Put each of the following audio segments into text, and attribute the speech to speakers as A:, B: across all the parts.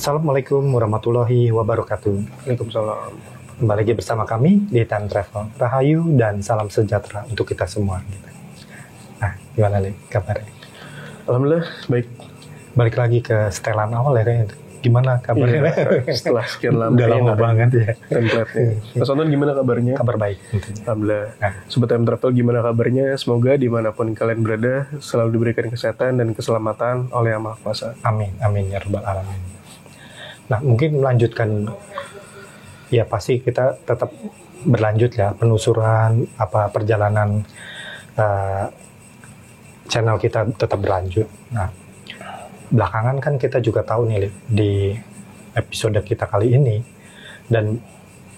A: Assalamualaikum warahmatullahi wabarakatuh.
B: Waalaikumsalam.
A: Kembali lagi bersama kami di Time Travel. Rahayu dan salam sejahtera untuk kita semua. Gitu. Nah, gimana nih kabarnya?
B: Alhamdulillah baik.
A: Balik lagi ke setelan awal ya kayaknya. Gimana kabarnya?
B: Iya, setelah sekian lama.
A: Udah lama banget ya.
B: Template-nya. Mas Anton gimana kabarnya?
A: Kabar baik. Tentunya.
B: Alhamdulillah.
A: Nah.
B: Sobat Time Travel gimana kabarnya? Semoga dimanapun kalian berada selalu diberikan kesehatan dan keselamatan oleh Yang Maha Kuasa.
A: Amin, amin ya rabbal alamin. Nah, mungkin melanjutkan, ya pasti kita tetap berlanjut ya penelusuran perjalanan channel kita tetap berlanjut. Nah, belakangan kan kita juga tahu nih di episode kita kali ini, dan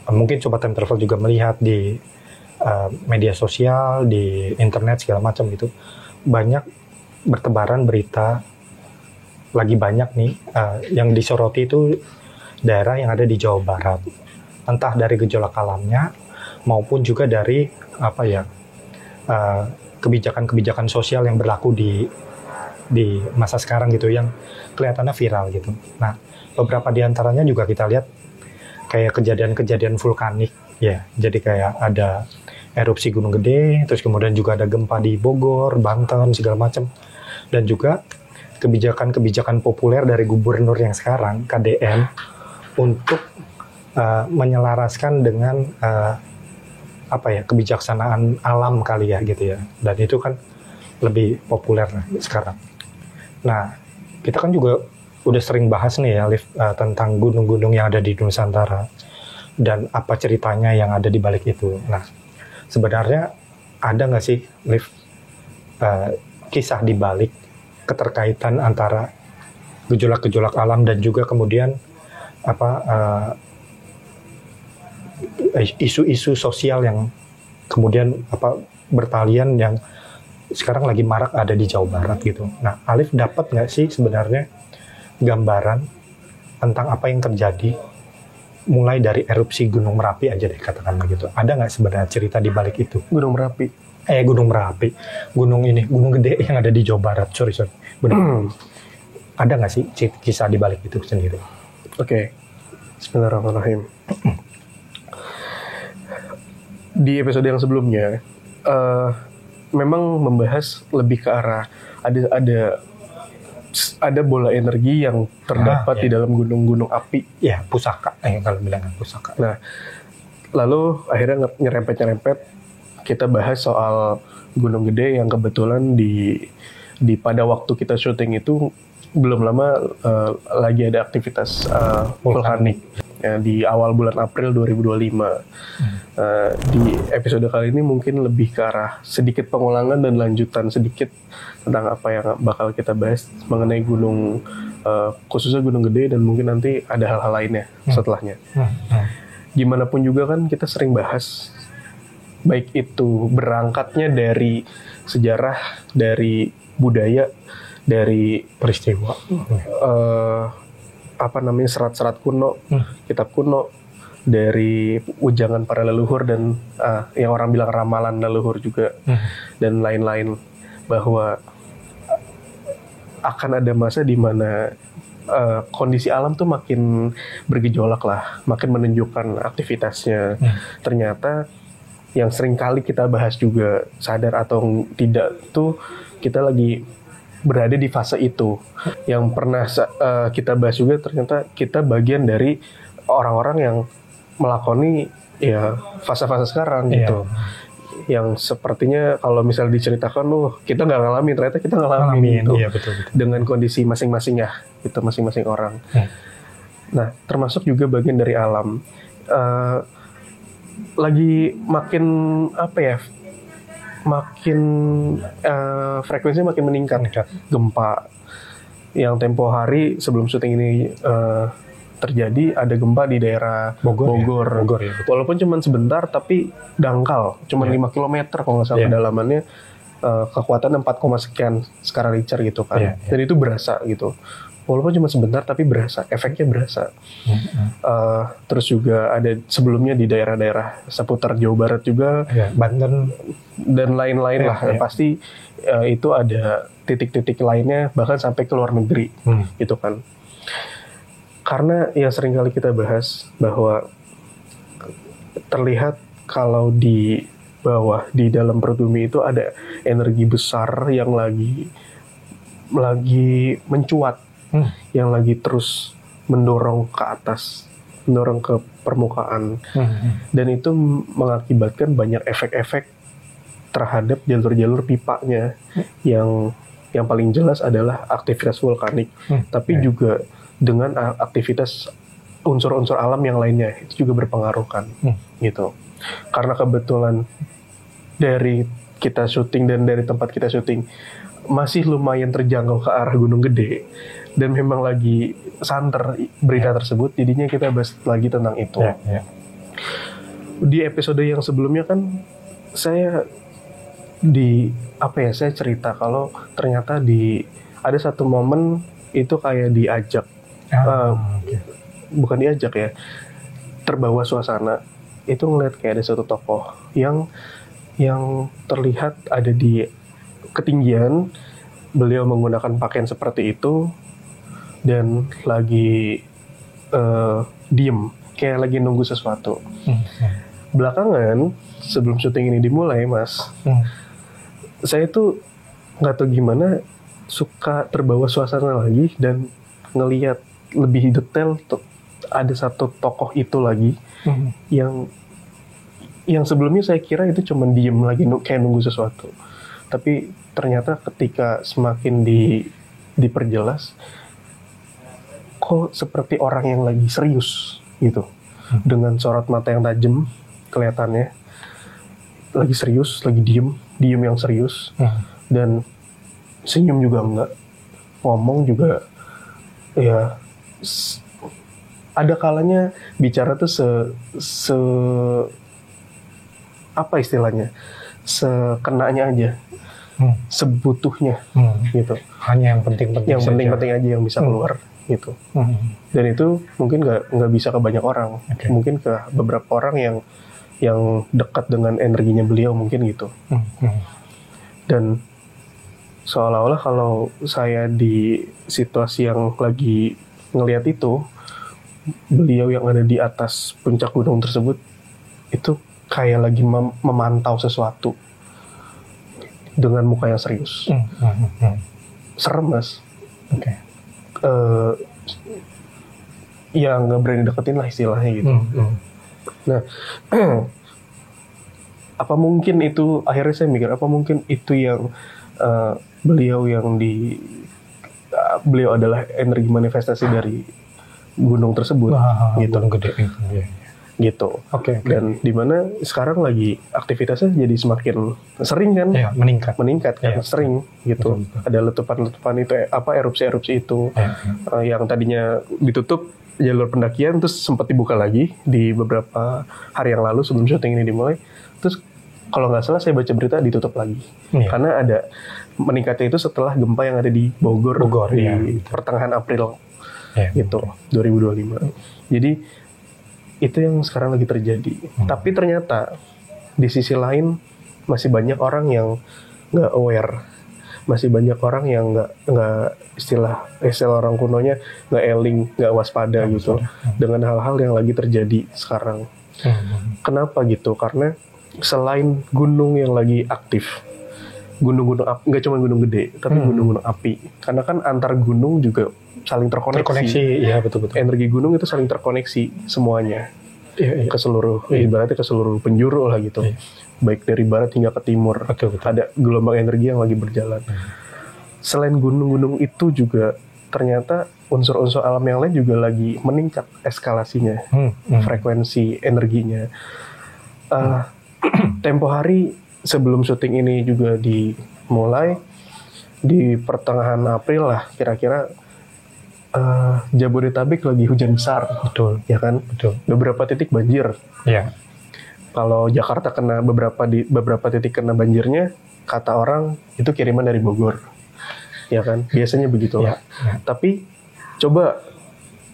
A: mungkin Sobat Time Travel juga melihat di media sosial, di internet segala macam gitu, banyak bertebaran berita. Lagi banyak nih yang disoroti itu daerah yang ada di Jawa Barat, entah dari gejolak alamnya maupun juga dari kebijakan-kebijakan sosial yang berlaku di masa sekarang gitu, yang kelihatannya viral gitu. Nah, beberapa di antaranya juga kita lihat kayak kejadian-kejadian vulkanik ya, jadi kayak ada erupsi Gunung Gede, terus kemudian juga ada gempa di Bogor, Banten segala macam, dan juga kebijakan-kebijakan populer dari gubernur yang sekarang, KDM, untuk menyelaraskan dengan kebijaksanaan alam kali ya gitu ya. Dan itu kan lebih populer sekarang. Nah, kita kan juga udah sering bahas nih ya, Liv, tentang gunung-gunung yang ada di Nusantara dan apa ceritanya yang ada di balik itu. Nah, sebenarnya ada nggak sih, Liv, kisah di balik keterkaitan antara gejolak-gejolak alam dan juga kemudian isu-isu sosial yang kemudian bertalian yang sekarang lagi marak ada di Jawa Barat gitu. Nah, Alif dapat nggak sih sebenarnya gambaran tentang apa yang terjadi mulai dari erupsi Gunung Merapi aja deh, katakan begitu. Ada nggak sebenarnya cerita di balik itu?
B: Gunung Merapi.
A: Gunung Merapi, gunung gede yang ada di Jawa Barat. Sorry. Benar. Ada nggak sih kisah di balik itu sendiri?
B: Oke. Bismillahirrahmanirrahim. Di episode yang sebelumnya, memang membahas lebih ke arah ada bola energi yang terdapat di dalam gunung-gunung api.
A: Ya, pusaka. Kalau bilang pusaka.
B: Nah, lalu akhirnya nyerempet kita bahas soal Gunung Gede yang kebetulan di pada waktu kita syuting itu belum lama lagi ada aktivitas vulkanik ya, di awal bulan April 2025. Di episode kali ini mungkin lebih ke arah sedikit pengulangan dan lanjutan sedikit tentang apa yang bakal kita bahas mengenai gunung, khususnya Gunung Gede, dan mungkin nanti ada hal-hal lainnya setelahnya. Gimana pun juga kan kita sering bahas, baik itu berangkatnya dari sejarah, dari budaya, dari peristiwa, serat-serat kuno, kitab kuno, dari ujangan para leluhur dan yang orang bilang ramalan leluhur juga, dan lain-lain, bahwa akan ada masa di mana kondisi alam tuh makin bergejolak lah, makin menunjukkan aktivitasnya. Ternyata yang sering kali kita bahas juga, sadar atau tidak, tuh kita lagi berada di fase itu. Yang pernah kita bahas juga, ternyata kita bagian dari orang-orang yang melakoni ya fase-fase sekarang gitu. Yang sepertinya kalau misalnya diceritakan, kita nggak ngalamin, ternyata kita ngalamin gitu.
A: Iya, betul.
B: Dengan kondisi masing-masing ya, itu masing-masing orang. Nah, termasuk juga bagian dari alam. Lagi makin frekuensinya makin meningkat. Gempa yang tempo hari sebelum syuting ini terjadi, ada gempa di daerah Bogor.
A: Ya,
B: walaupun cuma sebentar tapi dangkal, cuma 5 km kalau nggak salah kedalamannya, kekuatan 4, sekian skala Richter gitu kan. Dan itu berasa gitu. Walaupun cuma sebentar tapi berasa, efeknya berasa. Terus juga ada sebelumnya di daerah-daerah seputar Jawa Barat juga,
A: Banten
B: dan lain-lain lah. Pasti itu ada titik-titik lainnya, bahkan sampai ke luar negeri gitu kan. Karena yang sering kali kita bahas bahwa terlihat kalau di bawah di dalam perut bumi itu ada energi besar yang lagi mencuat, yang lagi terus mendorong ke atas, mendorong ke permukaan, dan itu mengakibatkan banyak efek-efek terhadap jalur-jalur pipanya. Yang paling jelas adalah aktivitas vulkanik, tapi juga dengan aktivitas unsur-unsur alam yang lainnya itu juga berpengaruh kan, gitu. Karena kebetulan dari kita syuting dan dari tempat kita syuting masih lumayan terjangkau ke arah Gunung Gede dan memang lagi santer berita tersebut, jadinya kita bahas lagi tentang itu. Di episode yang sebelumnya kan saya saya cerita kalau ternyata ada satu momen itu kayak diajak, bukan diajak ya, terbawa suasana itu ngeliat kayak ada satu tokoh yang terlihat ada di ketinggian, beliau menggunakan pakaian seperti itu dan lagi diem kayak lagi nunggu sesuatu. Belakangan sebelum syuting ini dimulai, Mas, saya tuh nggak tahu gimana suka terbawa suasana lagi dan ngelihat lebih detail tuh ada satu tokoh itu lagi yang sebelumnya saya kira itu cuma diem lagi kayak nunggu sesuatu, tapi ternyata ketika semakin diperjelas kok seperti orang yang lagi serius gitu, dengan sorot mata yang tajam kelihatannya lagi serius, lagi diem yang serius, dan senyum juga enggak, ngomong juga ya ada kalanya bicara tuh apa istilahnya, sekenanya aja, sebutuhnya, gitu.
A: Hanya yang penting-penting
B: aja yang bisa keluar, gitu. Dan itu mungkin nggak bisa ke banyak orang, mungkin ke beberapa orang yang dekat dengan energinya beliau mungkin gitu. Dan seolah-olah kalau saya di situasi yang lagi ngelihat itu, beliau yang ada di atas puncak gunung tersebut itu kayak lagi memantau sesuatu dengan muka yang serius. Serem, Mas. Ya nggak berani deketin lah istilahnya gitu. Nah, apa mungkin itu, akhirnya saya mikir apa mungkin itu yang beliau adalah energi manifestasi dari gunung tersebut, gitu.
A: Gunung Gede
B: gitu. Dan dimana sekarang lagi aktivitasnya jadi semakin sering kan, meningkat kan, sering gitu. Betul. Ada letupan itu erupsi itu yang tadinya ditutup jalur pendakian terus sempat dibuka lagi di beberapa hari yang lalu sebelum syuting ini dimulai. Terus kalau nggak salah saya baca berita ditutup lagi karena ada meningkatnya itu setelah gempa yang ada di Bogor di pertengahan April gitu 2025. Jadi itu yang sekarang lagi terjadi. Tapi ternyata di sisi lain masih banyak orang yang nggak aware, masih banyak orang yang nggak istilah orang kunonya nggak eling, nggak waspada gitu dengan hal-hal yang lagi terjadi sekarang. Kenapa gitu? Karena selain gunung yang lagi aktif, gunung-gunung nggak cuma gunung gede, tapi gunung-gunung api. Karena kan antar gunung juga saling terkoneksi.
A: Ya, betul.
B: Energi gunung itu saling terkoneksi semuanya. Ke seluruh, ibaratnya ke seluruh penjuru lah gitu. Baik dari barat hingga ke timur.
A: Betul.
B: Ada gelombang energi yang lagi berjalan. Selain gunung-gunung itu juga ternyata unsur-unsur alam yang lain juga lagi meningkat eskalasinya, frekuensi energinya. Tempo hari sebelum syuting ini juga dimulai di pertengahan April lah kira-kira, Jabodetabek lagi hujan besar.
A: Betul.
B: Ya kan?
A: Betul.
B: Beberapa titik banjir.
A: Ya.
B: Kalau Jakarta kena beberapa titik kena banjirnya, kata orang itu kiriman dari Bogor. Ya kan? Biasanya begitu lah. Tapi coba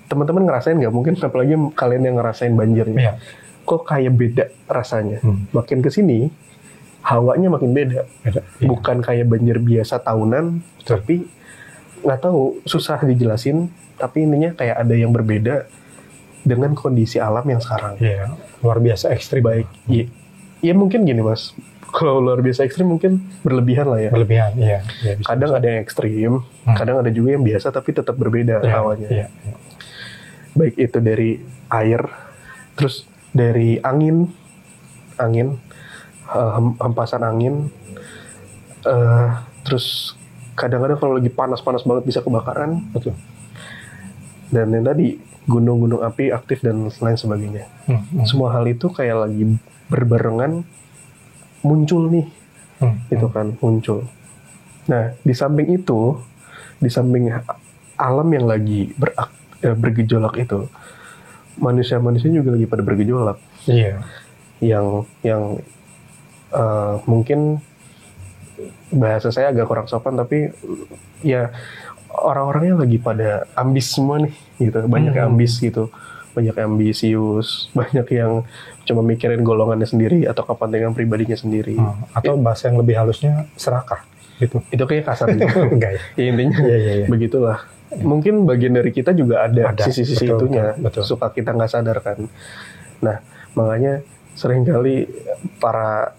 B: teman-teman ngerasain nggak? Mungkin apalagi kalian yang ngerasain banjirnya. Kok kayak beda rasanya. Makin kesini hawanya makin beda. Bukan kayak banjir biasa tahunan, tapi nggak tahu, susah dijelasin, tapi intinya kayak ada yang berbeda dengan kondisi alam yang sekarang.
A: Iya, luar biasa ekstrim.
B: Baik, ya mungkin gini mas, kalau luar biasa ekstrim mungkin berlebihan lah ya.
A: Berlebihan, iya. Bisa,
B: Kadang ada yang ekstrim, kadang ada juga yang biasa tapi tetap berbeda awalnya.
A: Iya.
B: Baik itu dari air, terus dari angin, hempasan angin, terus kadang-kadang kalau lagi panas-panas banget bisa kebakaran.
A: Betul.
B: Dan yang tadi gunung-gunung api aktif dan lain sebagainya. Semua hal itu kayak lagi berbarengan muncul nih, itu kan muncul. Nah di samping itu, di samping alam yang lagi bergejolak itu, manusia juga lagi pada bergejolak.
A: Iya.
B: Yang mungkin bahasa saya agak kurang sopan, tapi ya orang-orangnya lagi pada ambis semua nih gitu, banyak yang ambis gitu, banyak yang ambisius, banyak yang cuma mikirin golongannya sendiri atau kepentingan pribadinya sendiri.
A: Atau bahasa yang lebih halusnya serakah gitu.
B: Itu kayak kasar gitu.
A: Enggak ya?
B: Ya, intinya
A: Iya.
B: begitulah. Mungkin bagian dari kita juga ada sisi-sisi
A: betul,
B: itunya,
A: betul.
B: suka kita nggak sadar kan. Nah makanya seringkali para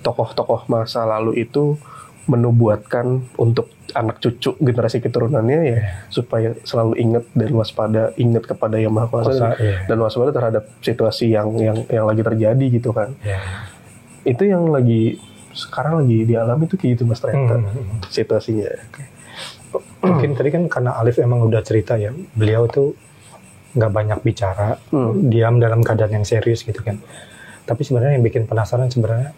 B: tokoh-tokoh masa lalu itu menubuatkan untuk anak cucu generasi keturunannya ya, supaya selalu ingat dan waspada, ingat kepada Yang Maha Kuasa dan waspada terhadap situasi yang lagi terjadi gitu kan. Itu yang lagi sekarang lagi dialami itu kayak gitu mas ternyata situasinya.
A: Mungkin tadi kan karena Alif emang udah cerita ya, beliau tuh nggak banyak bicara, diam dalam keadaan yang serius gitu kan. Tapi sebenarnya yang bikin penasaran sebenarnya,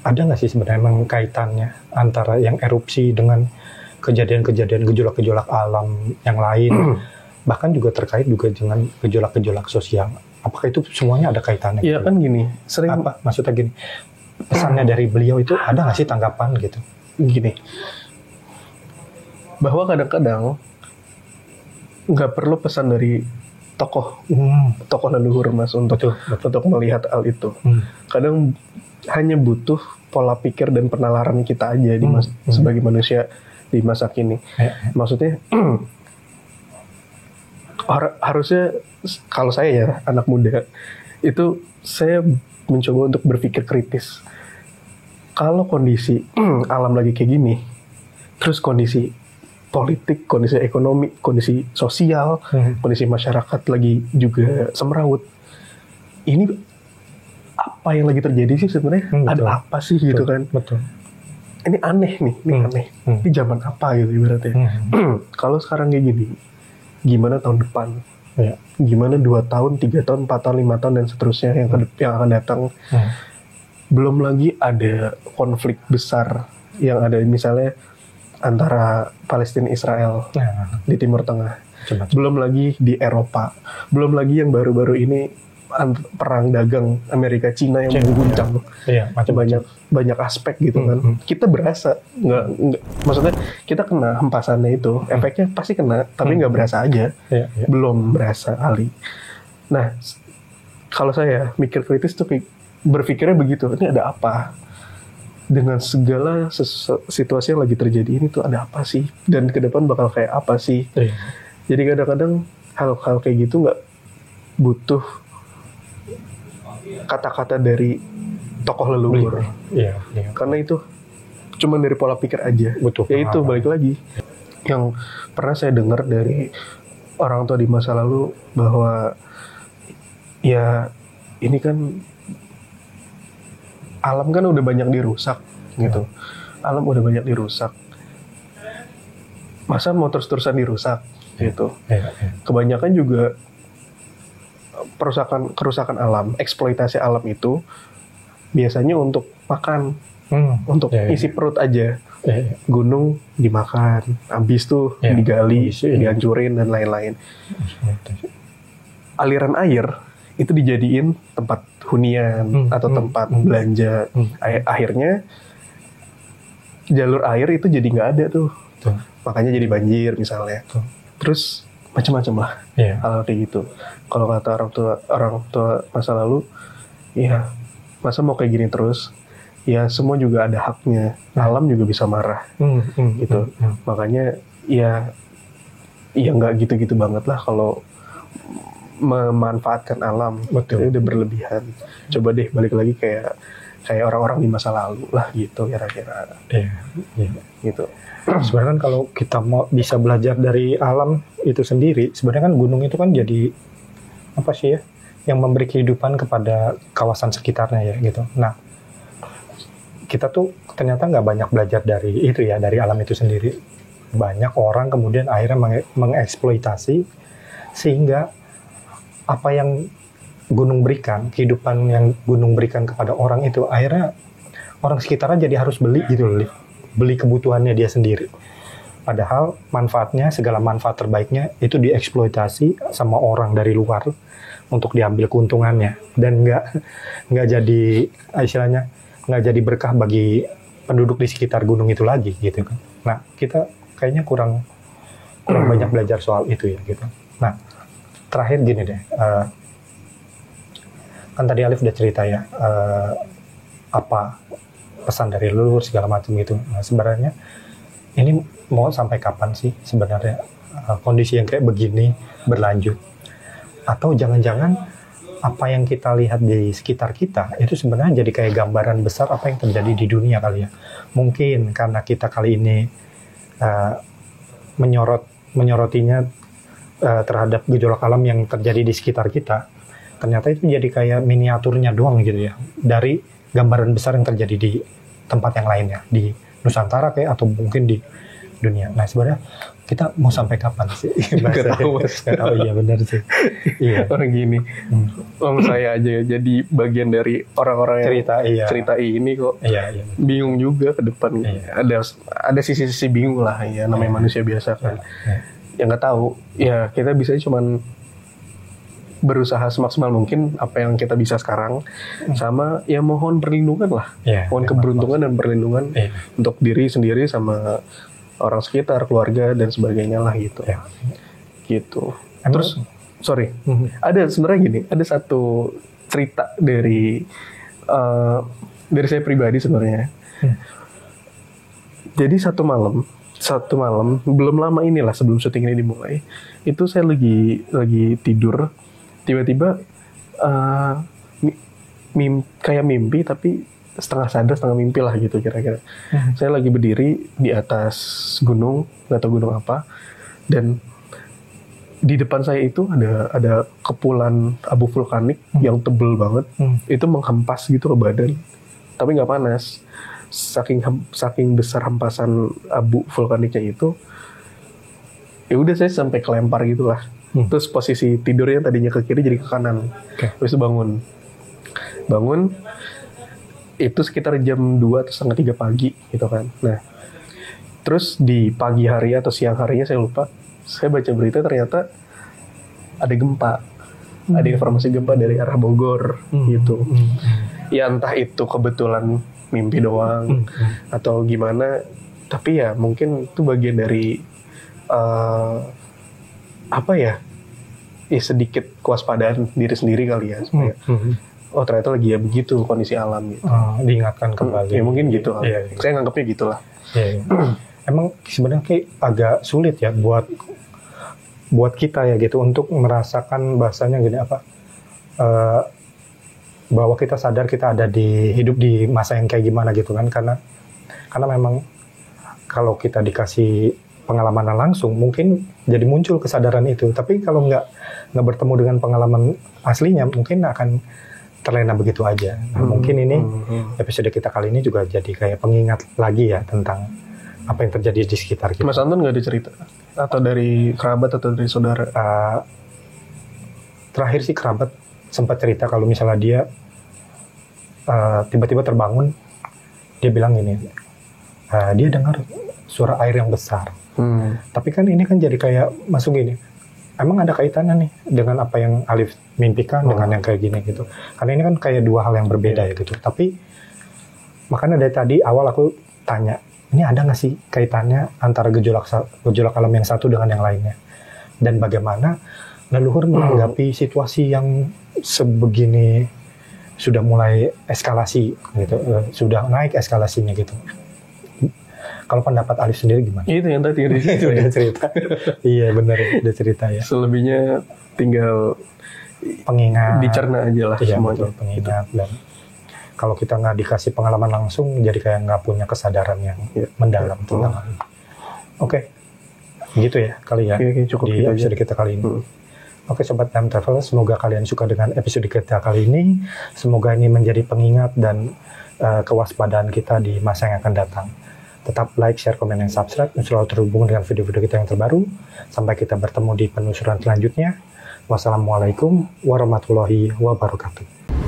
A: ada nggak sih sebenarnya emang kaitannya antara yang erupsi dengan kejadian-kejadian gejolak-gejolak alam yang lain, bahkan juga terkait juga dengan gejolak-gejolak sosial. Apakah itu semuanya ada kaitannya?
B: Iya kan gini, sering
A: apa maksudnya gini, pesannya dari beliau itu ada nggak sih tanggapan gitu?
B: Gini, bahwa kadang-kadang nggak perlu pesan dari tokoh leluhur mas untuk melihat hal itu. Kadang hanya butuh pola pikir dan penalaran kita aja sebagai manusia di masa kini. Maksudnya harusnya kalau saya ya anak muda itu saya mencoba untuk berpikir kritis. Kalau kondisi alam lagi kayak gini, terus kondisi politik, kondisi ekonomi, kondisi sosial, kondisi masyarakat lagi juga semrawut. Ini apa yang lagi terjadi sih sebenarnya? Ada apa sih gitu kan?
A: Betul.
B: Ini aneh nih, aneh. Ini zaman apa gitu ibaratnya. Kalau sekarang kayak gini, gimana tahun depan? Gimana 2 tahun, 3 tahun, 4 tahun, 5 tahun dan seterusnya yang akan datang? Belum lagi ada konflik besar yang ada misalnya antara Palestina Israel di Timur Tengah. Belum lagi di Eropa. Belum lagi yang baru-baru ini perang dagang Amerika Cina yang mengguncang. Banyak aspek gitu kan. Kita berasa nggak maksudnya kita kena hempasannya itu, efeknya pasti kena, tapi nggak berasa aja. Belum berasa kali. Nah, kalau saya mikir kritis tuh berpikirnya begitu. Ini ada apa? Dengan segala situasi yang lagi terjadi ini tuh ada apa sih? Dan ke depan bakal kayak apa sih? Jadi kadang-kadang hal-hal kayak gitu nggak butuh kata-kata dari tokoh leluhur. Karena itu cuma dari pola pikir aja. Ya itu balik lagi. Yang pernah saya dengar dari orang tua di masa lalu bahwa ya ini kan alam kan udah banyak dirusak gitu. Alam udah banyak dirusak. Masa mau terus-terusan dirusak gitu. Kebanyakan juga kerusakan alam, eksploitasi alam itu biasanya untuk makan, untuk isi perut aja. Gunung dimakan, habis tuh digali, dihancurin dan lain-lain. Aliran air itu dijadiin tempat hunian atau tempat belanja. Akhirnya jalur air itu jadi nggak ada tuh. Makanya jadi banjir misalnya. Terus macam-macam lah hal kayak gitu. Kalau kata orang tua masa lalu, ya masa mau kayak gini terus. ya semua juga ada haknya. Alam juga bisa marah gitu. Makanya ya nggak gitu-gitu banget lah kalau memanfaatkan alam.
A: Betul.
B: Itu udah berlebihan. Coba deh balik lagi kayak orang-orang di masa lalu lah gitu kira-kira.
A: Iya.
B: Gitu.
A: Sebenarnya kan kalau kita mau bisa belajar dari alam itu sendiri, sebenarnya kan gunung itu kan jadi apa sih ya, yang memberi kehidupan kepada kawasan sekitarnya ya gitu. Nah, kita tuh ternyata nggak banyak belajar dari itu ya, dari alam itu sendiri. Banyak orang kemudian akhirnya mengeksploitasi sehingga apa yang gunung berikan, kehidupan yang gunung berikan kepada orang itu, akhirnya orang sekitarnya jadi harus beli gitu loh, beli kebutuhannya dia sendiri. Padahal manfaatnya, segala manfaat terbaiknya itu dieksploitasi sama orang dari luar untuk diambil keuntungannya, dan nggak jadi istilahnya nggak jadi berkah bagi penduduk di sekitar gunung itu lagi gitu kan. Nah, kita kayaknya kurang banyak belajar soal itu ya gitu. Nah, terakhir gini deh, kan tadi Alif udah cerita ya apa pesan dari leluhur segala macam gitu. Nah, sebenarnya ini mau sampai kapan sih sebenarnya kondisi yang kayak begini berlanjut? Atau jangan-jangan apa yang kita lihat di sekitar kita itu sebenarnya jadi kayak gambaran besar apa yang terjadi di dunia kali ya. Mungkin karena kita kali ini menyorotinya terhadap gejolak alam yang terjadi di sekitar kita, ternyata itu jadi kayak miniaturnya doang gitu ya, dari gambaran besar yang terjadi di tempat yang lainnya, di Nusantara kayak atau mungkin di dunia. Nah, sebenarnya kita mau sampai kapan sih?
B: Nggak tahu.
A: Iya benar sih. Iya.
B: Orang gini, saya aja jadi bagian dari orang-orang yang cerita ini kok.
A: Iya.
B: Bingung juga ke depan. Iya. Ada sisi-sisi bingung lah ya, namanya manusia biasa kan. Yang nggak tahu, ya kita bisa cuman berusaha semaksimal mungkin apa yang kita bisa sekarang, sama ya mohon perlindungan lah, mohon keberuntungan dan perlindungan untuk diri sendiri sama orang sekitar, keluarga dan sebagainya lah gitu. Gitu. Terus ada sebenarnya gini, ada satu cerita dari saya pribadi sebenarnya. Jadi satu malam belum lama inilah sebelum syuting ini dimulai, itu saya lagi tidur, tiba-tiba kayak mimpi tapi setengah sadar setengah mimpi lah gitu kira-kira. Saya lagi berdiri di atas gunung, nggak tahu gunung apa, dan di depan saya itu ada kepulan abu vulkanik yang tebel banget, itu menghempas gitu ke badan, tapi nggak panas. Saking besar hempasan abu vulkaniknya itu, ya udah saya sampai kelempar gitulah. Terus posisi tidurnya tadinya ke kiri jadi ke kanan. Terus bangun itu sekitar jam 2 atau setengah 3 pagi gitu kan. Nah, terus di pagi hari atau siang harinya saya lupa, saya baca berita ternyata ada gempa, ada informasi gempa dari arah Bogor gitu. Ya entah itu kebetulan mimpi doang atau gimana, tapi ya mungkin itu bagian dari sedikit kewaspadaan diri sendiri kali ya, supaya oh ternyata lagi ya begitu kondisi alam gitu.
A: Diingatkan kembali.
B: Ya mungkin gitu. Saya nganggapnya gitulah.
A: Emang sebenarnya kayak agak sulit ya buat kita ya gitu untuk merasakan bahasanya gini apa, bahwa kita sadar kita ada hidup di masa yang kayak gimana gitu kan, karena memang kalau kita dikasih pengalaman langsung mungkin jadi muncul kesadaran itu, tapi kalau nggak bertemu dengan pengalaman aslinya mungkin akan terlena begitu aja. Nah, mungkin ini episode kita kali ini juga jadi kayak pengingat lagi ya tentang apa yang terjadi di sekitar kita.
B: Mas Anton nggak ada cerita? Atau dari kerabat atau dari saudara?
A: Terakhir sih kerabat sempat cerita kalau misalnya dia tiba-tiba terbangun, dia bilang ini, dia dengar suara air yang besar. Tapi kan ini kan jadi kayak masuk gini, emang ada kaitannya nih dengan apa yang Alif mimpikan dengan yang kayak gini gitu. Karena ini kan kayak dua hal yang berbeda ya gitu. Tapi makanya dari tadi awal aku tanya, ini ada nggak sih kaitannya antara gejolak alam yang satu dengan yang lainnya? Dan bagaimana leluhur menanggapi situasi yang sebegini sudah mulai eskalasi gitu, sudah naik eskalasinya gitu. Kalau pendapat Alif sendiri gimana?
B: Itu yang tadi di situ
A: Udah
B: ya.
A: cerita. Iya benar, udah cerita ya.
B: Selebihnya tinggal
A: Pengingat.
B: dicerna aja lah
A: Iya
B: semuanya.
A: betul, pengingat. Dan kalau kita nggak dikasih pengalaman langsung, jadi kayak nggak punya kesadaran yang mendalam tentang hal ini. Oke, gitu ya kali ya.
B: Oke, cukup
A: di
B: gitu aja.
A: episode kita kali ini. Oke Sobat Time Travel, semoga kalian suka dengan episode kita kali ini. Semoga ini menjadi pengingat dan kewaspadaan kita di masa yang akan datang. Tetap like, share, komen, dan subscribe untuk selalu terhubung dengan video-video kita yang terbaru. Sampai kita bertemu di penelusuran selanjutnya. Wassalamualaikum warahmatullahi wabarakatuh.